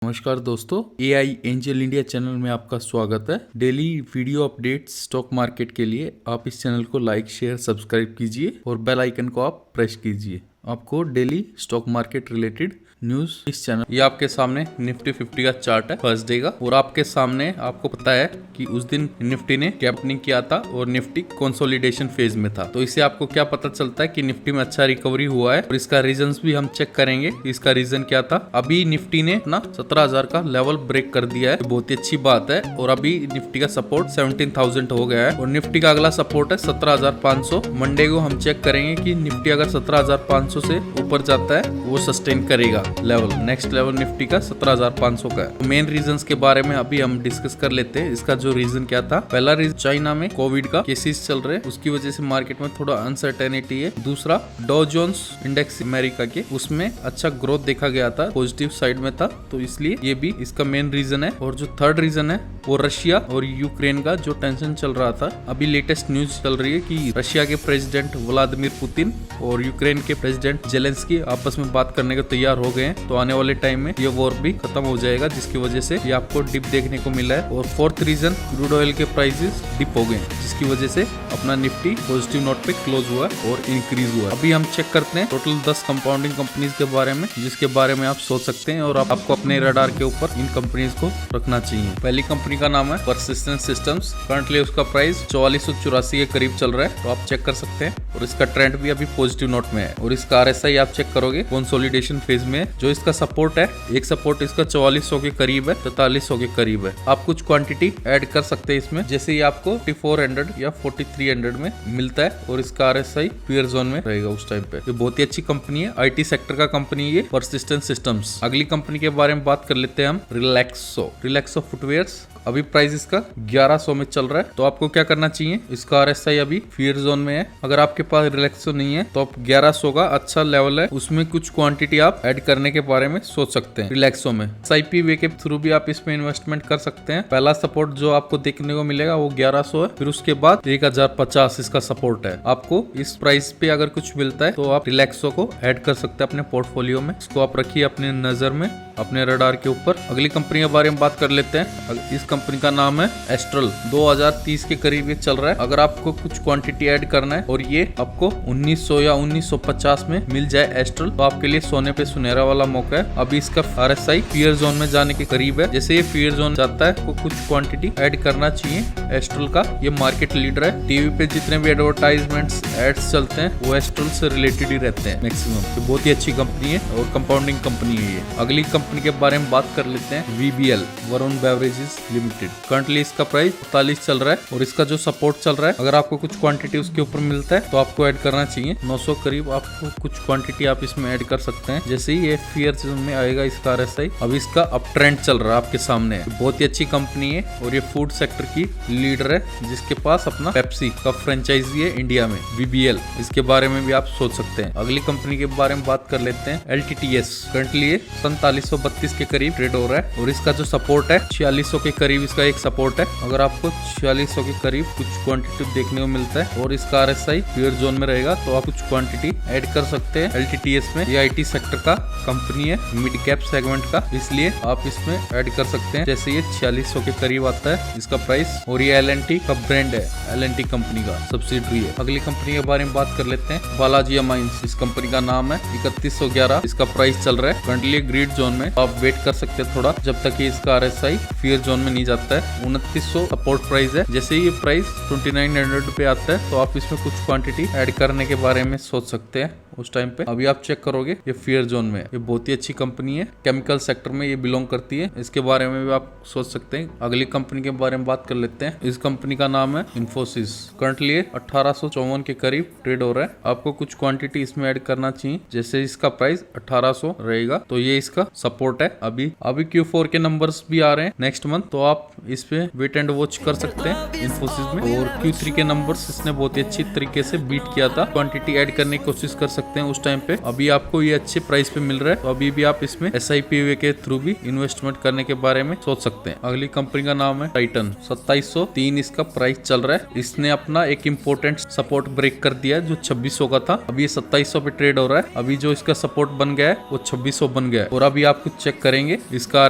नमस्कार दोस्तों, AI angel India channel में आपका स्वागत है। Daily video updates stock market के लिए आप इस चैनल को लाइक, शेयर, सब्सक्राइब कीजिए और बेल आइकन को आप प्रेस कीजिए। आपको daily stock market related news इस चैनल। ये आपके सामने निफ्टी 50 का चार्ट है फर्स्ट डे का, और आपके सामने आपको पता है कि उस दिन निफ्टी ने गैपिंग किया था और निफ्टी कंसोलिडेशन फेज में था। तो इससे आपको क्या पता चलता है कि निफ्टी में अच्छा रिकवरी हुआ है, और इसका रीजंस भी हम चेक करेंगे। इसका रीजन क्या था? अभी निफ्टी ने अपना 17,000 का लेवल ब्रेक कर दिया है, बहुत ही अच्छी बात है। और अभी निफ्टी का सपोर्ट 17,000 हो गया है, और निफ्टी का अगला सपोर्ट है 17,500। मंडे को हम चेक करेंगे कि निफ्टी अगर 17,500 से ऊपर जाता है वो सस्टेन करेगा लेवल। नेक्स्ट लेवल निफ्टी का 17,500 का है। मेन रीजंस के बारे में अभी हम डिस्कस कर लेते हैं। इसका जो रीजन क्या था? पहला रीजन, चाइना में कोविड का केसेस चल रहे हैं, उसकी वजह से मार्केट में थोड़ा अनसर्टेनिटी है। दूसरा, डॉ जोन्स इंडेक्स अमेरिका के, उसमें अच्छा ग्रोथ देखा गया था, पॉजिटिव साइड में था, तो इसलिए ये भी इसका मेन रीजन है। और जो थर्ड रीजन है वो रशिया और यूक्रेन का जो टेंशन चल रहा था। अभी लेटेस्ट न्यूज चल रही है कि रशिया के प्रेसिडेंट व्लादिमीर पुतिन और यूक्रेन के प्रेसिडेंट जेलेंस्की आपस में बात करने को तैयार हो गए हैं। तो आने वाले टाइम में ये वॉर भी खत्म हो जाएगा, जिसकी वजह से ये आपको डिप देखने को मिला है। और फोर्थ रीजन, क्रूड ऑयल के प्राइसेस डिप हो गए, जिसकी वजह से अपना निफ्टी पॉजिटिव नोट पे क्लोज हुआ और इंक्रीज हुआ। अभी हम चेक करते हैं टोटल 10 कंपाउंडिंग कंपनीज के बारे में, जिसके बारे में आप सोच सकते हैं और आपको अपने रडार के ऊपर इन कंपनीज को रखना चाहिए। पहली कंपनी का नाम है परसिस्टेंट सिस्टम्स। करंटली उसका प्राइस 4484 के करीब चल रहा है, तो आप चेक कर सकते हैं। और इसका ट्रेंड भी अभी पॉजिटिव नोट में है। और इसका RSI आप चेक करोगे कंसोलिडेशन फेज में। जो इसका सपोर्ट है, एक सपोर्ट इसका 4400 के करीब है, 4300 के करीब है। आप कुछ क्वांटिटी ऐड कर सकते हैं इसमें, जैसे ये आपको 4400 या 4300 में मिलता है, और इसका RSI फेयर जोन में रहेगा उस टाइम पे। ये बहुत ही अच्छी कंपनी है, IT सेक्टर का कंपनी है ये, परसिस्टेंट सिस्टम्स। अगली कंपनी के बारे में बात कर लेते हैं हम, रिलैक्सो फुटवेयर्स। अभी प्राइस इसका 1100 में चल रहा है, तो आपको क्या करना चाहिए? इसका RSI अभी फेयर जोन में है। अगर आपके पास रिलैक्सो नहीं है तो आप 1100 का अच्छा लेवल है, उसमें कुछ क्वांटिटी आप ऐड करने के बारे में सोच सकते हैं रिलैक्सो में। SIP वे के थ्रू भी आप इसमें इन्वेस्टमेंट कर सकते हैं। पहला सपोर्ट जो आपको देखने को मिलेगा वो 1100 है, फिर उसके बाद 1050 इसका सपोर्ट है। आपको इस प्राइस पे अगर कुछ मिलता है तो आप रिलैक्सो को ऐड कर सकते हैं अपने पोर्टफोलियो में। इसको आप रखिए अपने नजर में, अपने रडार के ऊपर। अगली कंपनी के बारे में बात कर लेते हैं। इस कंपनी का नाम है एस्ट्रल। 2030 के करीब ये चल रहा है। अगर आपको कुछ क्वांटिटी ऐड करना है और ये आपको 1900 या 1950 में मिल जाए एस्ट्रल, तो आपके लिए सोने पे सुनहरा वाला मौका है। अभी इसका RSI फेयर जोन में जाने के करीब है। जैसे ये फेयर जोन जाता है तो कुछ क्वांटिटी ऐड करना चाहिए एस्ट्रल का। ये मार्केट लीडर है। टीवी पे जितने भी एडवर्टाइजमेंट्स एड्स चलते हैं वो एस्ट्रल से रिलेटेड ही रहते हैं मैक्सिमम। तो बहुत ही अच्छी कंपनी है और कंपाउंडिंग कंपनी है ये। अगली कंपनी के बारे में बात कर लेते हैं, VBL, Varun beverages limited. Currently इसका प्राइस 45 चल रहा है, और इसका जो सपोर्ट चल रहा है, अगर आपको कुछ क्वांटिटी उसके ऊपर मिलता है तो आपको ऐड करना चाहिए। 900 करीब आपको कुछ क्वांटिटी आप इसमें ऐड कर सकते हैं। जैसे ही ये फेयर जोन में आएगा इसका RSI। अभी इसका अप ट्रेंड चल रहा है आपके सामने। बहुत ही अच्छी कंपनी है और ये फूड सेक्टर की लीडर है, जिसके पास अपना पेप्सी का फ्रेंचाइजी है इंडिया में, VBL। इसके बारे में भी आप सोच सकते हैं। अगली कंपनी के बारे में बात कर लेते हैं, LTTS। करंटली ये 4732 के करीब ट्रेड हो रहा है, और इसका जो सपोर्ट है 4600 के करीब इसका एक सपोर्ट है। अगर आपको 4600 के करीब कुछ क्वांटिटी देखने को मिलता है और इसका RSI फेयर जोन में रहेगा, तो आप कुछ क्वांटिटी ऐड कर सकते हैं LTTS में। ये IT सेक्टर का कंपनी है, मिड कैप सेगमेंट का, इसलिए आप इसमें ऐड कर सकते हैं। जैसे ये 4600 के करीब आता है इसका प्राइस, और ये L&T का ब्रांड है, L&T कंपनी का सब्सिडरी है। अगली कंपनी के बारे में बात कर लेते हैं, बालाजी अमाइंस। इस कंपनी का नाम है, 3111 इसका प्राइस चल रहा है। करंटली ग्रीड जोन में आप वेट कर सकते हैं थोड़ा, जब तक इसका RSI फेयर जोन में नहीं जाता है। 2900 सपोर्ट प्राइस है। जैसे ही ये प्राइस 2900 पे आता है तो आप इसमें कुछ क्वांटिटी ऐड करने के बारे में सोच सकते हैं उस टाइम पे। अभी आप चेक करोगे ये फेयर जोन में। ये बहुत ही अच्छी कंपनी है, केमिकल सेक्टर में ये बिलोंग करती है। इसके बारे में भी आप सोच सकते हैं। अगली कंपनी के बारे में बात कर लेते हैं। इस कंपनी का नाम है इन्फोसिस। करंटली 1854 के करीब ट्रेड हो रहा है। आपको कुछ क्वांटिटी इसमें ऐड करना चाहिए। जैसे इसका प्राइस 1800 रहेगा, तो ये इसका सपोर्ट है। अभी Q4 के नंबर्स भी आ रहे हैं नेक्स्ट मंथ, तो आप इस पे वेट एंड वॉच कर सकते हैं इन्फोसिस में। और Q3 के नंबर्स इसने बहुत ही अच्छी तरीके से बीट किया था। क्वांटिटी ऐड करने की कोशिश कर सकते सकते हैं उस टाइम पे। अभी आपको ये अच्छे प्राइस पे मिल रहा है, तो अभी भी आप इसमें SIP के थ्रू भी इन्वेस्टमेंट करने के बारे में सोच सकते हैं। अगली कंपनी का नाम है टाइटन। 2703 इसका प्राइस चल रहा है। इसने अपना एक इम्पोर्टेंट सपोर्ट ब्रेक कर दिया है जो 2600 का था। अभी ये 2700 पे ट्रेड हो रहा है। अभी जो इसका सपोर्ट बन गया है वो 2600 बन गया है। और अभी आप कुछ चेक करेंगे, इसका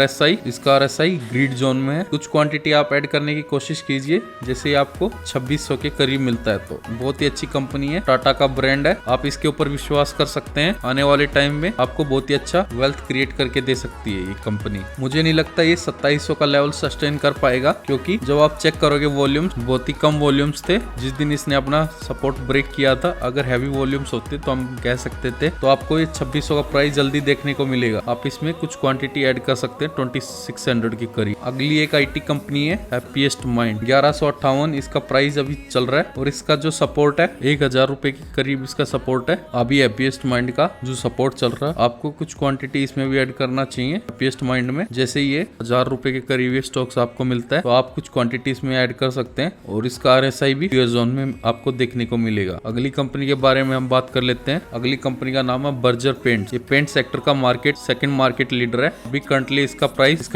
RSI ग्रीड जोन में है। कुछ क्वांटिटी आप ऐड करने की कोशिश कीजिए, जैसे आपको 2600 के करीब मिलता है। तो बहुत ही अच्छी कंपनी है, टाटा का ब्रांड है, आप इसके ऊपर विश्वास कर सकते हैं। आने वाले टाइम में आपको बहुत ही अच्छा वेल्थ क्रिएट करके दे सकती है ये कंपनी। मुझे नहीं लगता ये 2700 का लेवल सस्टेन कर पाएगा, क्योंकि जब आप चेक करोगे वॉल्यूम्स बहुत ही कम वॉल्यूम्स थे जिस दिन इसने अपना सपोर्ट ब्रेक किया था। अगर हैवी वॉल्यूम्स होते तो हम कह सकते थे तो आपको ये 2600 का प्राइस जल्दी देखने को मिलेगा। आप इसमें कुछ क्वांटिटी ऐड कर सकते हैं 2600 के करीब। अगली एक IT कंपनी है हैप्पीएस्ट माइंड। 1158 इसका प्राइस अभी चल रहा है और इसका जो सपोर्ट है 1000 रुपए के करीब इसका सपोर्ट है। अभी हैप्पीएस्ट माइंड का जो सपोर्ट चल रहा है, आपको कुछ क्वांटिटी इसमें भी ऐड करना चाहिए हैप्पीएस्ट माइंड में। जैसे ये 1000 रुपए के करीब ये स्टॉक्स आपको मिलता है, तो आप कुछ क्वांटिटी इसमें ऐड कर सकते हैं और इसका RSI भी यूएस जोन में आपको देखने को मिलेगा। अगली कंपनी के बारे में हम बात कर लेते हैं। अगली कंपनी का नाम है बर्जर पेंट्स। ये पेंट सेक्टर का सेकंड मार्केट लीडर है। अभी करंटली इसका प्राइस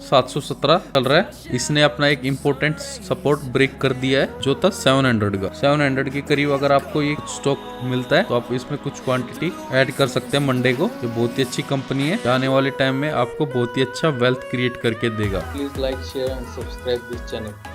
717 चल रहा है। इसने अपना एक इम्पोर्टेंट सपोर्ट ब्रेक कर दिया है जो था 700 का। 700 के करीब अगर आपको ये स्टॉक मिलता है तो आप इसमें कुछ क्वांटिटी ऐड कर सकते हैं मंडे को। ये बहुत ही अच्छी कंपनी है, आने वाले टाइम में आपको बहुत ही अच्छा वेल्थ क्रिएट करके देगा। Please like, share and subscribe this channel.